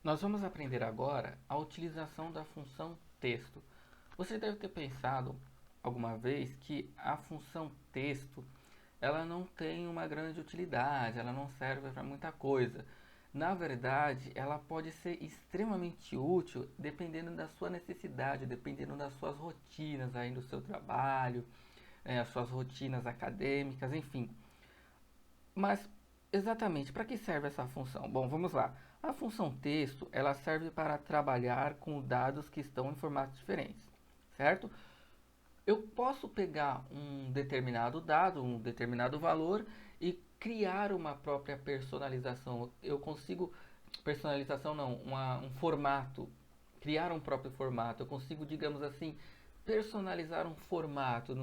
Nós vamos aprender agora a utilização da função texto. Você deve ter pensado alguma vez que a função texto ela não tem uma grande utilidade, ela não serve para muita coisa. Na verdade, ela pode ser extremamente útil dependendo da sua necessidade, dependendo das suas rotinas aí do seu trabalho, as suas rotinas acadêmicas, enfim. Mas exatamente para que serve essa função? Bom, vamos lá. A função texto, ela serve para trabalhar com dados que estão em formatos diferentes, certo? Eu posso pegar um determinado dado, um determinado valor e criar uma própria personalização. Eu consigo personalização não, um formato, criar um próprio formato. Eu consigo, digamos assim, personalizar um formato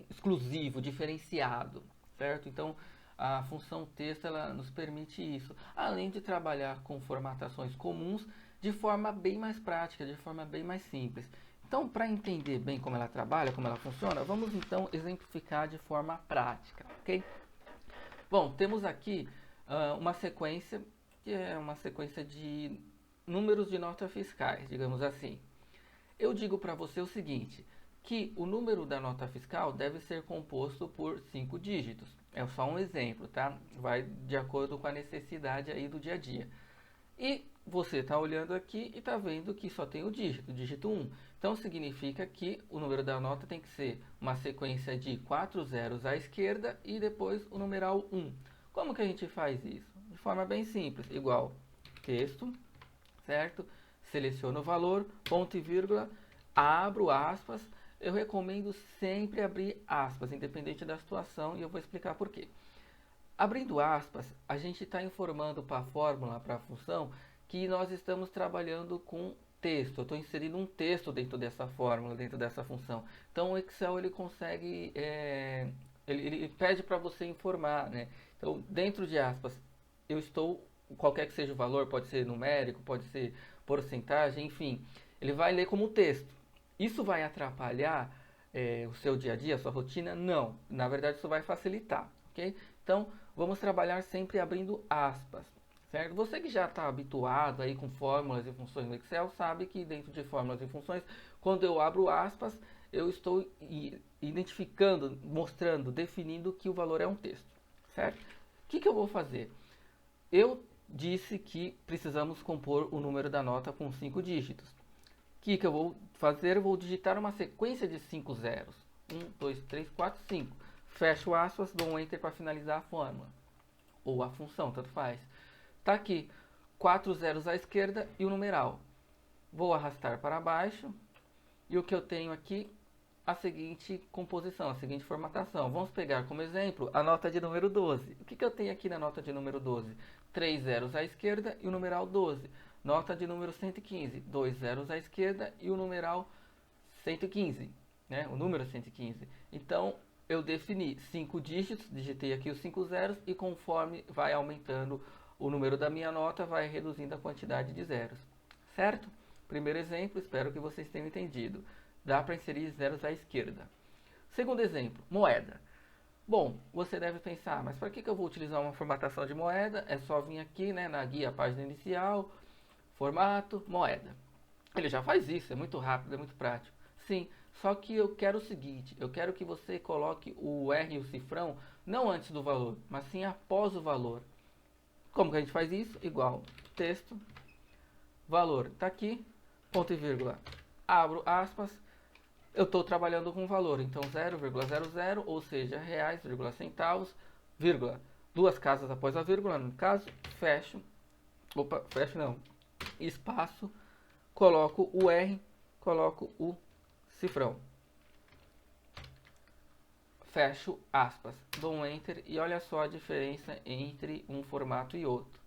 exclusivo, diferenciado, certo? Então, a função texto ela nos permite isso, além de trabalhar com formatações comuns de forma bem mais prática, de forma bem mais simples. Então, para entender bem como ela trabalha, como ela funciona, vamos então exemplificar de forma prática, ok? Bom, temos aqui uma sequência que é uma sequência de números de nota fiscais, digamos assim. Eu digo para você o seguinte, que o número da nota fiscal deve ser composto por 5 dígitos. É só um exemplo, tá? Vai de acordo com a necessidade aí do dia a dia. E você está olhando aqui e está vendo que só tem o dígito 1. Então significa que o número da nota tem que ser uma sequência de 4 zeros à esquerda e depois o numeral 1. Como que a gente faz isso? De forma bem simples, igual texto, certo? Seleciono o valor, ponto e vírgula, abro aspas. Eu recomendo sempre abrir aspas, independente da situação, e eu vou explicar por quê. Abrindo aspas, a gente está informando para a fórmula, para a função, que nós estamos trabalhando com texto. Eu estou inserindo um texto dentro dessa fórmula, dentro dessa função. Então o Excel ele consegue, ele pede para você informar, né? Então dentro de aspas, eu estou, qualquer que seja o valor, pode ser numérico, pode ser porcentagem, enfim, ele vai ler como texto. Isso vai atrapalhar o seu dia a dia, a sua rotina? Não. Na verdade, isso vai facilitar, ok? Então, vamos trabalhar sempre abrindo aspas, certo? Você que já está habituado aí com fórmulas e funções no Excel, sabe que dentro de fórmulas e funções, quando eu abro aspas, eu estou identificando, mostrando, definindo que o valor é um texto, certo? O que eu vou fazer? Eu disse que precisamos compor o número da nota com 5 dígitos. O que eu vou fazer? Eu vou digitar uma sequência de 5 zeros. 1, 2, 3, 4, 5. Fecho aspas, dou um Enter para finalizar a fórmula. Ou a função, tanto faz. Está aqui, 4 zeros à esquerda e o numeral. Vou arrastar para baixo. E o que eu tenho aqui? A seguinte composição, a seguinte formatação. Vamos pegar como exemplo a nota de número 12. O que eu tenho aqui na nota de número 12? 3 zeros à esquerda e o numeral 12. Nota de número 115, 2 zeros à esquerda e o numeral 115, né? O número 115. Então, eu defini 5 dígitos, digitei aqui os 5 zeros e conforme vai aumentando o número da minha nota, vai reduzindo a quantidade de zeros. Certo? Primeiro exemplo, espero que vocês tenham entendido. Dá para inserir zeros à esquerda. Segundo exemplo, moeda. Bom, você deve pensar, mas para que eu vou utilizar uma formatação de moeda? É só vir aqui, né, na guia, página inicial, formato, moeda. Ele já faz isso, é muito rápido, é muito prático. Sim, só que eu quero o seguinte, eu quero que você coloque o R e o cifrão não antes do valor, mas sim após o valor. Como que a gente faz isso? Igual, texto, valor, está aqui, ponto e vírgula, abro aspas, eu estou trabalhando com valor, então 0,00, ou seja, reais, vírgula, centavos, vírgula, duas casas após a vírgula, no caso, fecho, fecho não, espaço, coloco o R, coloco o cifrão. Fecho aspas, dou um Enter e olha só a diferença entre um formato e outro.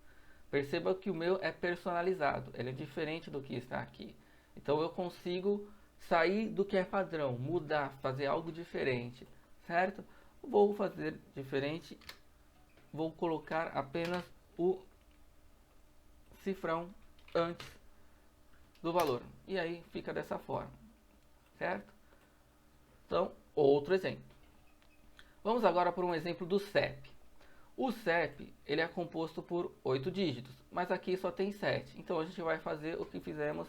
Perceba que o meu é personalizado, ele é diferente do que está aqui. Então eu consigo sair do que é padrão, mudar, fazer algo diferente, certo? Vou fazer diferente, vou colocar apenas o cifrão antes do valor. E aí fica dessa forma, certo? Então, outro exemplo. Vamos agora por um exemplo do CEP. O CEP, ele é composto por 8 dígitos, mas aqui só tem 7. Então a gente vai fazer o que fizemos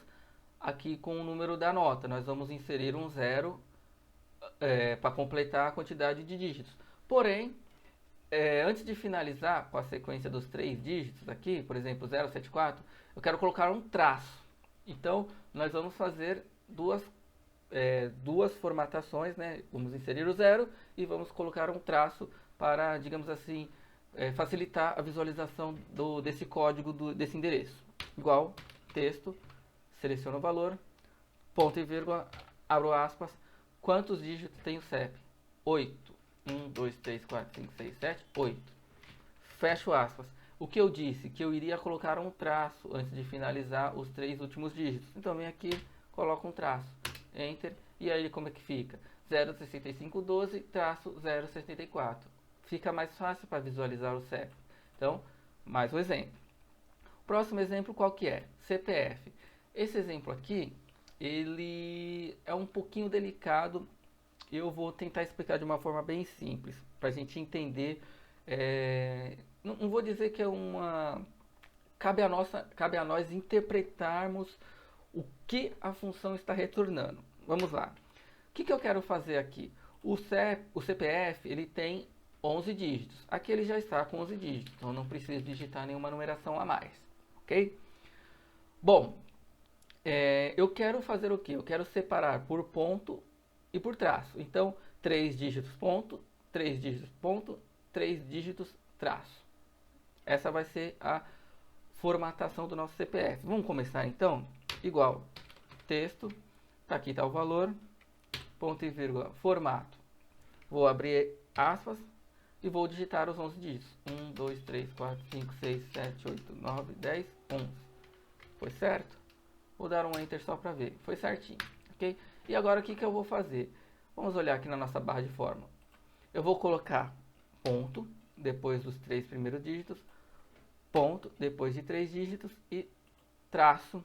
aqui com o número da nota. Nós vamos inserir um zero para completar a quantidade de dígitos. Porém, antes de finalizar com a sequência dos 3 dígitos aqui, por exemplo, 074, eu quero colocar um traço. Então, nós vamos fazer duas formatações, né? Vamos inserir o zero e vamos colocar um traço para, digamos assim, facilitar a visualização desse código desse endereço. Igual, texto, seleciono o valor, ponto e vírgula, abro aspas, quantos dígitos tem o CEP? 8. 1, 2, 3, 4, 5, 6, 7, 8. Fecho aspas. O que eu disse? Que eu iria colocar um traço antes de finalizar os 3 últimos dígitos. Então, vem aqui, coloco um traço. Enter. E aí, como é que fica? 06512 traço 074. Fica mais fácil para visualizar o CEP. Então, mais um exemplo. Próximo exemplo, qual que é? CPF. Esse exemplo aqui, ele é um pouquinho delicado. Eu vou tentar explicar de uma forma bem simples, para a gente entender. Não vou dizer que é uma... Cabe a nós interpretarmos o que a função está retornando. Vamos lá. O que eu quero fazer aqui? O CPF ele tem 11 dígitos. Aqui ele já está com 11 dígitos, então não preciso digitar nenhuma numeração a mais. Ok? Bom, eu quero fazer o quê? Eu quero separar por ponto e por traço. Então, 3 dígitos ponto, 3 dígitos ponto, 3 dígitos traço. Essa vai ser a formatação do nosso CPF. Vamos começar então? Igual, texto, aqui está o valor, ponto e vírgula, formato. Vou abrir aspas e vou digitar os 11 dígitos. 1, 2, 3, 4, 5, 6, 7, 8, 9, 10, 11. Foi certo? Vou dar um Enter só para ver. Foi certinho, ok? E agora o que eu vou fazer? Vamos olhar aqui na nossa barra de fórmula. Eu vou colocar ponto, depois dos 3 primeiros dígitos, ponto, depois de 3 dígitos e traço,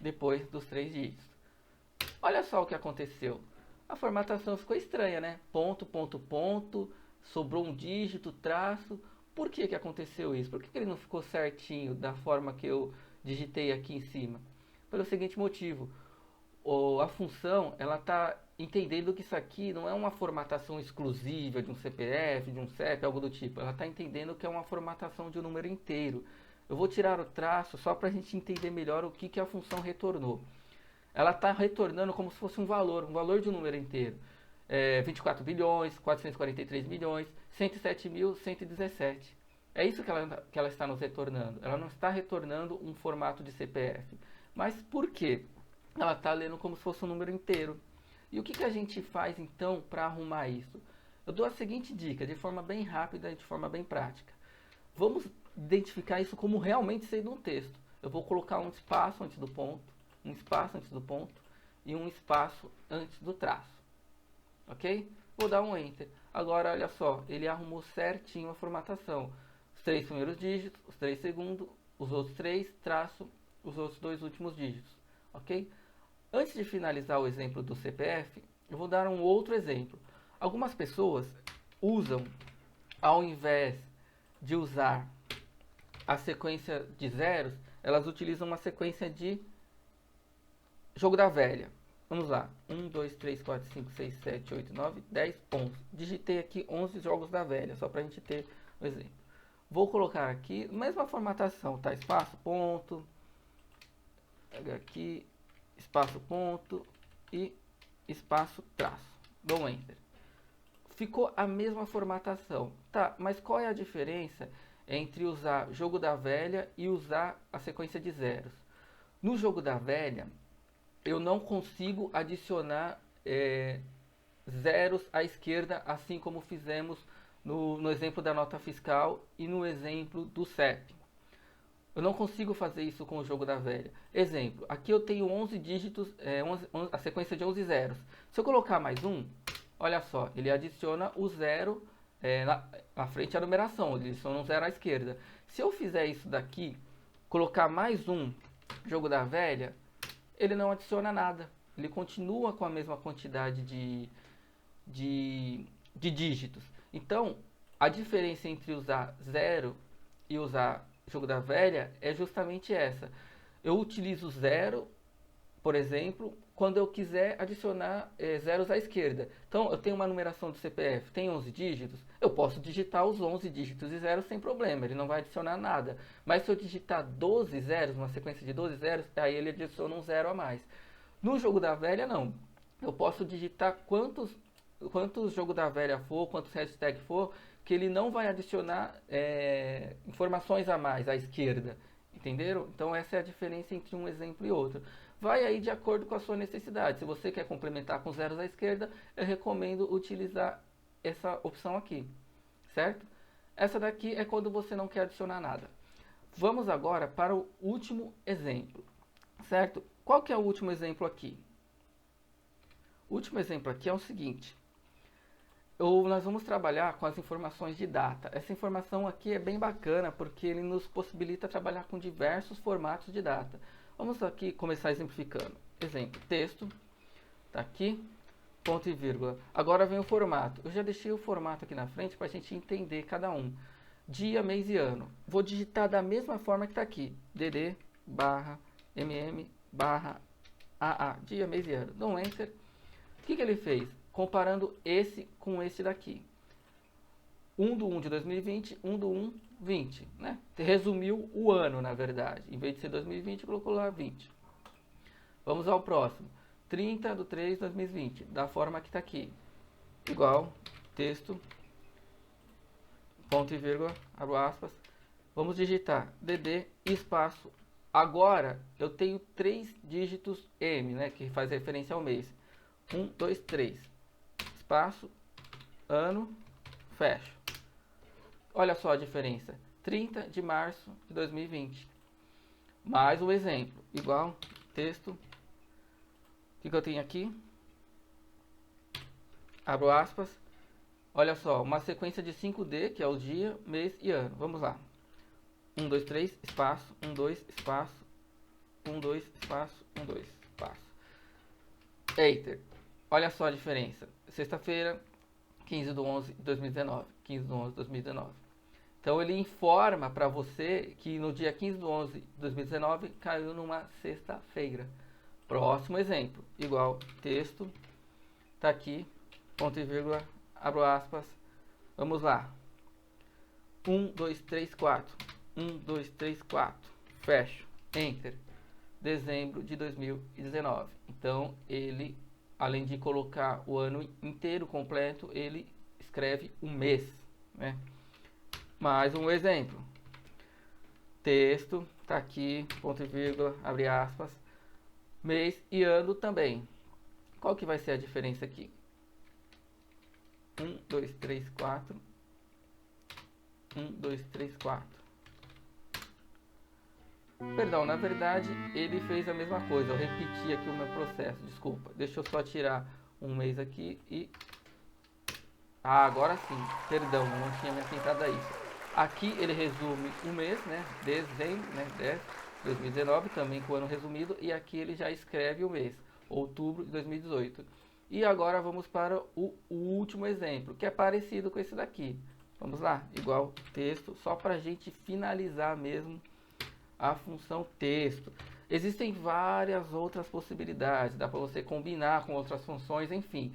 depois dos 3 dígitos. Olha só o que aconteceu. A formatação ficou estranha, né? Ponto, ponto, ponto, sobrou um dígito, traço. Por que aconteceu isso? Por que ele não ficou certinho da forma que eu digitei aqui em cima? Pelo seguinte motivo. A função, ela está entendendo que isso aqui não é uma formatação exclusiva de um CPF, de um CEP, algo do tipo. Ela está entendendo que é uma formatação de um número inteiro. Eu vou tirar o traço só para a gente entender melhor o que a função retornou. Ela está retornando como se fosse um valor de um número inteiro. 24 bilhões, 443 milhões, 107.117. É isso que ela está nos retornando. Ela não está retornando um formato de CPF. Mas por quê? Ela está lendo como se fosse um número inteiro. E o que a gente faz então para arrumar isso? Eu dou a seguinte dica, de forma bem rápida e de forma bem prática. Vamos identificar isso como realmente sendo um texto. Eu vou colocar um espaço antes do ponto, um espaço antes do ponto e um espaço antes do traço. Ok? Vou dar um Enter. Agora, olha só, ele arrumou certinho a formatação. Os 3 primeiros dígitos, os 3 segundos, os outros 3, traço, os outros 2 últimos dígitos. Ok? Antes de finalizar o exemplo do CPF, eu vou dar um outro exemplo. Algumas pessoas usam, ao invés de usar a sequência de zeros, elas utilizam uma sequência de jogo da velha. Vamos lá. 1, 2, 3, 4, 5, 6, 7, 8, 9, 10, 11. Digitei aqui 11 jogos da velha, só para a gente ter um exemplo. Vou colocar aqui, mesma formatação, tá? Espaço, ponto. Pega aqui, espaço, ponto e espaço, traço. Dou um Enter. Ficou a mesma formatação. Tá, mas qual é a diferença entre usar jogo da velha e usar a sequência de zeros? No jogo da velha, eu não consigo adicionar zeros à esquerda, assim como fizemos no exemplo da nota fiscal e no exemplo do CEP. Eu não consigo fazer isso com o jogo da velha. Exemplo, aqui eu tenho 11 dígitos, a sequência de 11 zeros. Se eu colocar mais um, olha só, ele adiciona o zero na frente à numeração, ele adiciona um zero à esquerda. Se eu fizer isso daqui, colocar mais um jogo da velha, ele não adiciona nada. Ele continua com a mesma quantidade de dígitos. Então, A diferença entre usar zero e usar jogo da velha é justamente essa. Eu utilizo zero, por exemplo, quando eu quiser adicionar zeros à esquerda. Então, eu tenho uma numeração do CPF, tem 11 dígitos, eu posso digitar os 11 dígitos e zeros sem problema, ele não vai adicionar nada. Mas se eu digitar 12 zeros, uma sequência de 12 zeros, aí ele adiciona um zero a mais. No jogo da velha, não. Eu posso digitar quantos jogo da velha for, quantos hashtag for, que ele não vai adicionar informações a mais à esquerda. Entenderam? Então essa é a diferença entre um exemplo e outro. Vai aí de acordo com a sua necessidade. Se você quer complementar com zeros à esquerda, eu recomendo utilizar essa opção aqui. Certo? Essa daqui é quando você não quer adicionar nada. Vamos agora para o último exemplo. Certo? Qual que é o último exemplo aqui? O último exemplo aqui é o seguinte. Nós vamos trabalhar com as informações de data. Essa informação aqui é bem bacana porque ele nos possibilita trabalhar com diversos formatos de data. Vamos aqui começar exemplificando. Exemplo, texto, está aqui, ponto e vírgula. Agora vem o formato. Eu já deixei o formato aqui na frente para a gente entender cada um. Dia, mês e ano. Vou digitar da mesma forma que está aqui. DD, barra, MM, barra, AA. Dia, mês e ano. Dou um Enter. O que ele fez? Comparando esse com esse daqui. 1/1 de 2020, 1/1/20, né? Resumiu o ano, na verdade. Em vez de ser 2020, colocou lá 20. Vamos ao próximo. 30/3 de 2020, da forma que está aqui. Igual, texto, ponto e vírgula, abro aspas. Vamos digitar DD, espaço. Agora, eu tenho 3 dígitos M, né? Que faz referência ao mês. 1, 2, 3. Espaço, ano, fecho. Olha só a diferença. 30 de março de 2020. Mais um exemplo. Igual, texto. O que eu tenho aqui? Abro aspas. Olha só, uma sequência de 5D, que é o dia, mês e ano. Vamos lá. 1, 2, 3, espaço. 1, 2, espaço. 1, 2, espaço. 1, 2, espaço. Enter. Olha só a diferença. Sexta-feira, 15/11 de 2019. 15/11 de 2019. Então ele informa para você que no dia 15/11 de 2019 caiu numa sexta-feira. Próximo exemplo. Igual texto. Está aqui. Ponto e vírgula. Abro aspas. Vamos lá. 1, 2, 3, 4. 1, 2, 3, 4. Fecho. Enter. Dezembro de 2019. Então ele, além de colocar o ano inteiro completo, ele escreve um mês, né? Mais um exemplo. Texto, tá aqui, ponto e vírgula, abre aspas. Mês e ano também. Qual que vai ser a diferença aqui? 1, 2, 3, 4. 1, 2, 3, 4. Perdão, na verdade ele fez a mesma coisa. Eu repeti aqui o meu processo, desculpa. Deixa eu só tirar um mês aqui e... Ah, agora sim, perdão, eu não tinha me atentado a isso. Aqui ele resume o mês, né? Dezembro, né? 10, 2019, também com o ano resumido. E aqui ele já escreve o mês, outubro de 2018. E agora vamos para o último exemplo, que é parecido com esse daqui. Vamos lá, igual texto, só para a gente finalizar mesmo a função texto. Existem várias outras possibilidades, dá para você combinar com outras funções, enfim,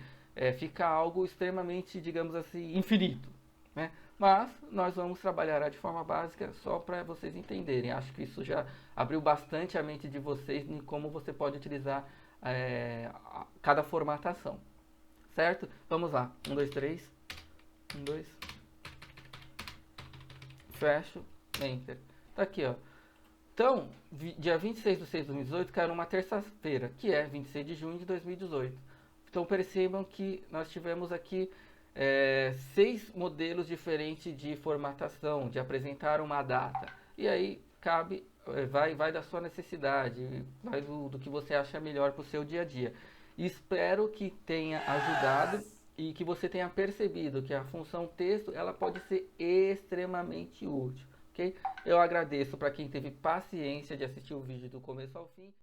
fica algo extremamente, digamos assim, infinito, né? Mas nós vamos trabalhar de forma básica só para vocês entenderem. Acho que isso já abriu bastante a mente de vocês em como você pode utilizar cada formatação, certo? Vamos lá, 1, 2, 3, 1, 2, fecho, enter. Tá aqui, ó. Então, dia 26/6/2018 caiu numa terça-feira, que é 26 de junho de 2018. Então, percebam que nós tivemos aqui 6 modelos diferentes de formatação, de apresentar uma data. E aí, cabe, vai da sua necessidade, vai do que você acha melhor para o seu dia a dia. Espero que tenha ajudado e que você tenha percebido que a função texto ela pode ser extremamente útil. Okay? Eu agradeço para quem teve paciência de assistir o vídeo do começo ao fim.